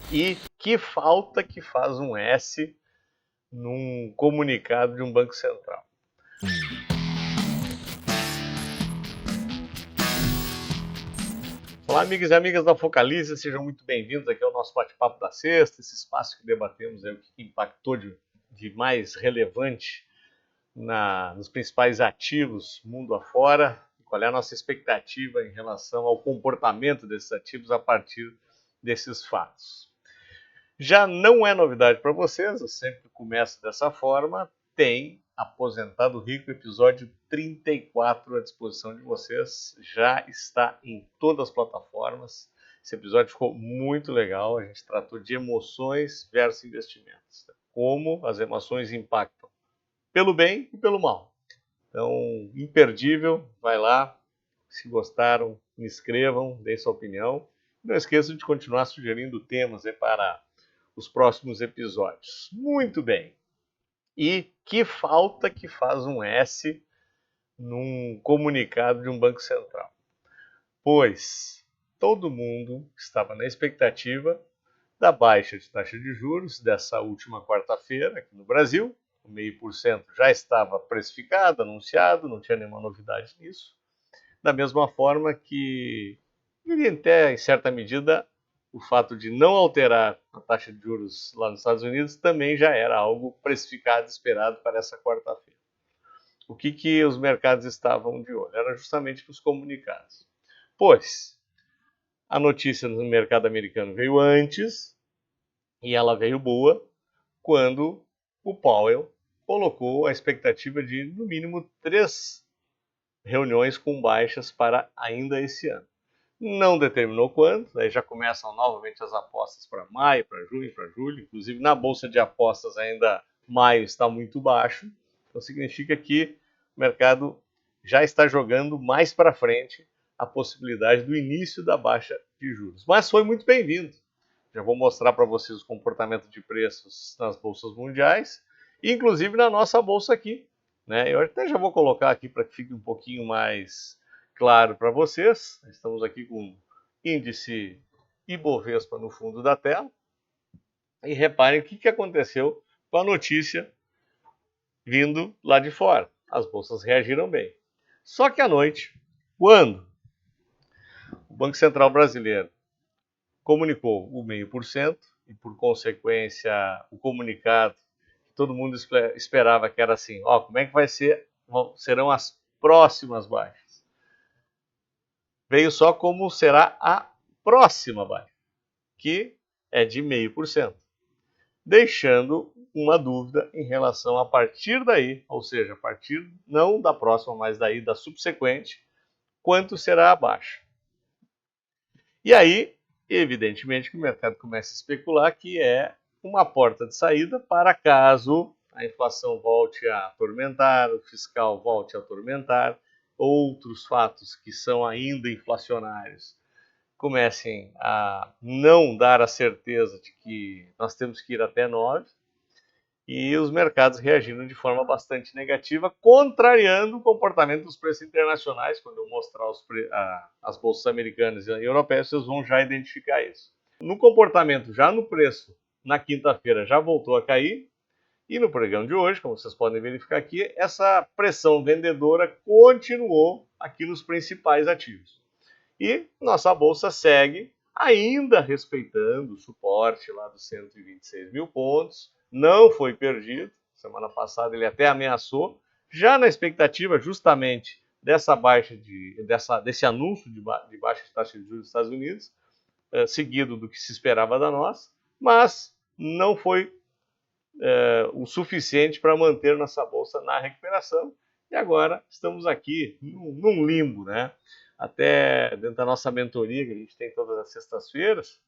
E que falta que faz um S num comunicado de um banco central. Olá, amigos e amigas da Focaliza, sejam muito bem-vindos aqui ao nosso bate-papo da sexta, esse espaço que debatemos o que impactou de mais relevante nos principais ativos mundo afora, qual é a nossa expectativa em relação ao comportamento desses ativos a partir desses fatos. Já não é novidade para vocês, eu sempre começo dessa forma, tem Aposentado Rico, episódio 34 à disposição de vocês, já está em todas as plataformas. Esse episódio ficou muito legal, a gente tratou de emoções versus investimentos, como as emoções impactam pelo bem e pelo mal. Então, imperdível, vai lá, se gostaram, me escrevam, deem sua opinião. Não esqueçam de continuar sugerindo temas para os próximos episódios. Muito bem. E que falta que faz um S num comunicado de um banco central? Pois todo mundo estava na expectativa da baixa de taxa de juros dessa última quarta-feira aqui no Brasil. O 0,5% já estava precificado, anunciado, não tinha nenhuma novidade nisso. Da mesma forma que, diria até em certa medida, o fato de não alterar a taxa de juros lá nos Estados Unidos também já era algo precificado, esperado para essa quarta-feira. O que os mercados estavam de olho? Era justamente os comunicados. Pois, a notícia no mercado americano veio antes, e ela veio boa, quando o Powell colocou a expectativa de, no mínimo, 3 reuniões com baixas para ainda esse ano. Não determinou quando, aí já começam novamente as apostas para maio, para junho, para julho. Inclusive na bolsa de apostas ainda maio está muito baixo. Então significa que o mercado já está jogando mais para frente a possibilidade do início da baixa de juros. Mas foi muito bem-vindo. Já vou mostrar para vocês o comportamento de preços nas bolsas mundiais, inclusive na nossa bolsa aqui. Eu até já vou colocar aqui para que fique um pouquinho mais claro para vocês. Estamos aqui com o índice Ibovespa no fundo da tela. E reparem o que aconteceu com a notícia vindo lá de fora. As bolsas reagiram bem. Só que à noite, quando o Banco Central Brasileiro comunicou o 0,5% e, por consequência, o comunicado que todo mundo esperava que era assim, como é que serão as próximas baixas? Veio só como será a próxima baixa, que é de 0,5%, deixando uma dúvida em relação a partir daí, ou seja, a partir não da próxima, mas daí da subsequente, quanto será a baixa. E aí, evidentemente, que o mercado começa a especular que é uma porta de saída para caso a inflação volte a atormentar, o fiscal volte a atormentar, outros fatos que são ainda inflacionários comecem a não dar a certeza de que nós temos que ir até 9, e os mercados reagiram de forma bastante negativa, contrariando o comportamento dos preços internacionais. Quando eu mostrar as bolsas americanas e europeias, vocês vão já identificar isso. No comportamento, já no preço, na quinta-feira já voltou a cair, e no pregão de hoje, como vocês podem verificar aqui, essa pressão vendedora continuou aqui nos principais ativos. E nossa bolsa segue ainda respeitando o suporte lá dos 126 mil pontos, não foi perdido. Semana passada ele até ameaçou, já na expectativa justamente desse anúncio de baixa de taxa de juros dos Estados Unidos, seguido do que se esperava da nossa, mas não foi o suficiente para manter nossa bolsa na recuperação. E agora estamos aqui num limbo, né? Até dentro da nossa mentoria, que a gente tem todas as sextas-feiras,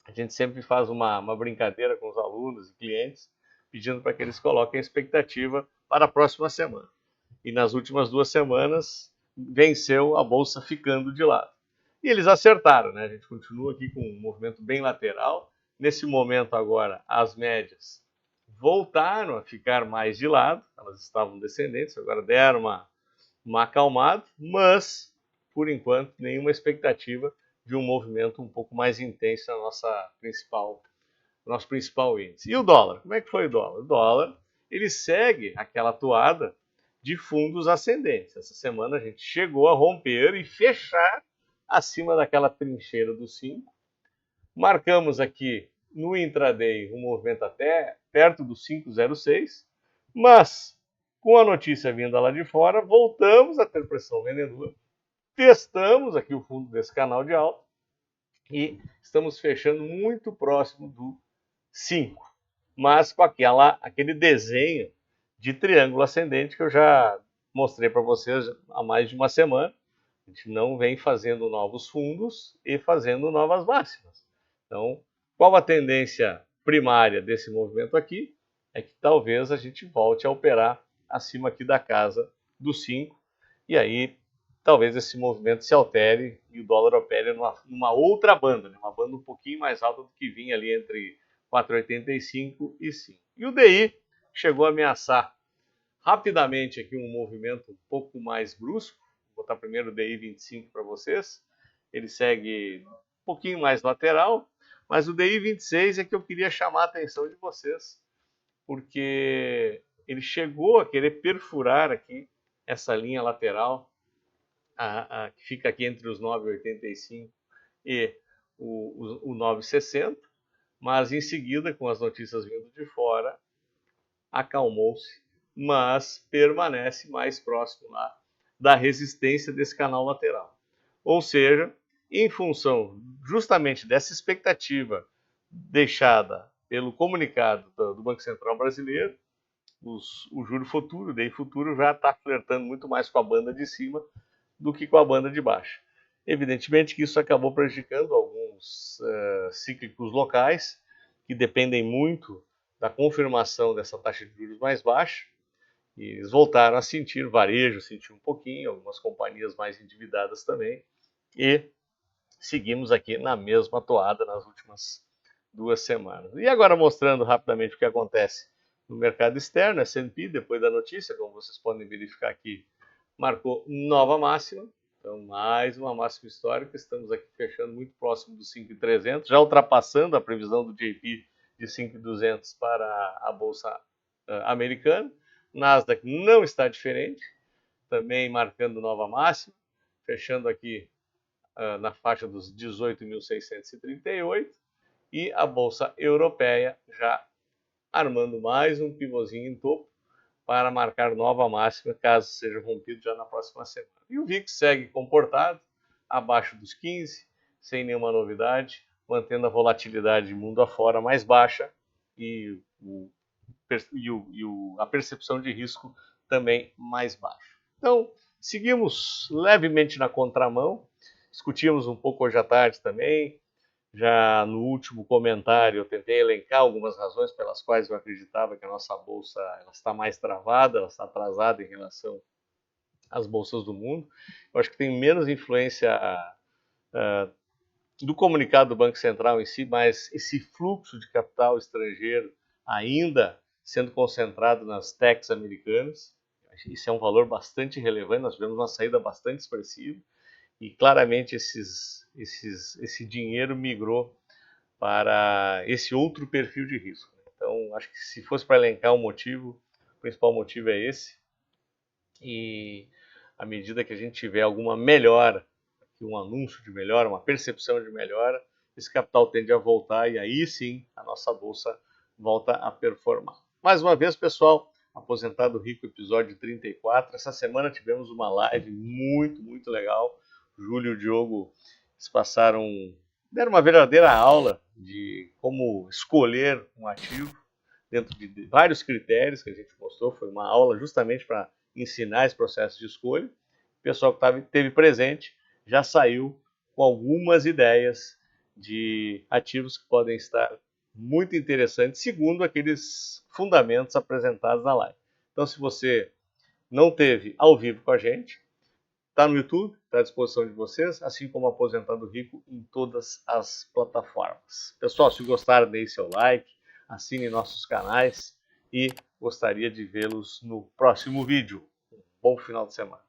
a gente sempre faz uma brincadeira com os alunos e clientes, pedindo para que eles coloquem a expectativa para a próxima semana. E nas últimas 2 semanas, venceu a bolsa ficando de lado. E eles acertaram, né? A gente continua aqui com um movimento bem lateral. Nesse momento agora, as médias voltaram a ficar mais de lado, elas estavam descendentes, agora deram uma acalmada, mas, por enquanto, nenhuma expectativa de um movimento um pouco mais intenso na nosso principal índice. E o dólar? Como é que foi o dólar? O dólar, ele segue aquela toada de fundos ascendentes. Essa semana a gente chegou a romper e fechar acima daquela trincheira dos 5. Marcamos aqui no intraday um movimento até perto dos 5,06, mas com a notícia vinda lá de fora, voltamos a ter pressão vendedora. Testamos aqui o fundo desse canal de alta e estamos fechando muito próximo do 5, mas com aquele desenho de triângulo ascendente que eu já mostrei para vocês há mais de uma semana. A gente não vem fazendo novos fundos e fazendo novas máximas. Então, qual a tendência primária desse movimento aqui? É que talvez a gente volte a operar acima aqui da casa dos 5, e aí talvez esse movimento se altere e o dólar opere numa outra banda, né? Uma banda um pouquinho mais alta do que vinha ali entre 4,85 e 5. E o DI chegou a ameaçar rapidamente aqui um movimento um pouco mais brusco. Vou botar primeiro o DI 25 para vocês. Ele segue um pouquinho mais lateral, mas o DI 26 é que eu queria chamar a atenção de vocês, porque ele chegou a querer perfurar aqui essa linha lateral, que fica aqui entre os 9,85 e o 9,60, mas em seguida, com as notícias vindo de fora, acalmou-se, mas permanece mais próximo lá da resistência desse canal lateral. Ou seja, em função justamente dessa expectativa deixada pelo comunicado do Banco Central brasileiro, o juro futuro, o DI futuro, já está flertando muito mais com a banda de cima do que com a banda de baixo. Evidentemente que isso acabou prejudicando alguns cíclicos locais, que dependem muito da confirmação dessa taxa de juros mais baixa, e eles voltaram a sentir, varejo sentiu um pouquinho, algumas companhias mais endividadas também, e seguimos aqui na mesma toada nas últimas 2 semanas. E agora mostrando rapidamente o que acontece no mercado externo, S&P, depois da notícia, como vocês podem verificar aqui, marcou nova máxima, então mais uma máxima histórica, estamos aqui fechando muito próximo dos 5.300, já ultrapassando a previsão do JP de 5.200 para a Bolsa americana. Nasdaq não está diferente, também marcando nova máxima, fechando aqui na faixa dos 18.638, e a Bolsa Europeia já armando mais um pivôzinho em topo para marcar nova máxima, caso seja rompido já na próxima semana. E o VIX segue comportado, abaixo dos 15, sem nenhuma novidade, mantendo a volatilidade mundo afora mais baixa e a percepção de risco também mais baixa. Então, seguimos levemente na contramão, discutimos um pouco hoje à tarde também. Já no último comentário eu tentei elencar algumas razões pelas quais eu acreditava que a nossa bolsa ela está mais travada, ela está atrasada em relação às bolsas do mundo. Eu acho que tem menos influência do comunicado do Banco Central em si, mas esse fluxo de capital estrangeiro ainda sendo concentrado nas techs americanas. Isso é um valor bastante relevante, nós tivemos uma saída bastante expressiva e claramente esse dinheiro migrou para esse outro perfil de risco. Então, acho que se fosse para elencar um motivo, o principal motivo é esse. E à medida que a gente tiver alguma melhora, um anúncio de melhora, uma percepção de melhora, esse capital tende a voltar e aí sim a nossa bolsa volta a performar. Mais uma vez, pessoal, Aposentado Rico, episódio 34. Essa semana tivemos uma live muito legal. O Júlio e o Diogo deram uma verdadeira aula de como escolher um ativo dentro de vários critérios que a gente mostrou. Foi uma aula justamente para ensinar esse processo de escolha. O pessoal que esteve presente já saiu com algumas ideias de ativos que podem estar muito interessantes, segundo aqueles fundamentos apresentados na live. Então, se você não teve ao vivo com a gente, está no YouTube, está à disposição de vocês, assim como Aposentado Rico em todas as plataformas. Pessoal, se gostaram, deem seu like, assinem nossos canais e gostaria de vê-los no próximo vídeo. Um bom final de semana.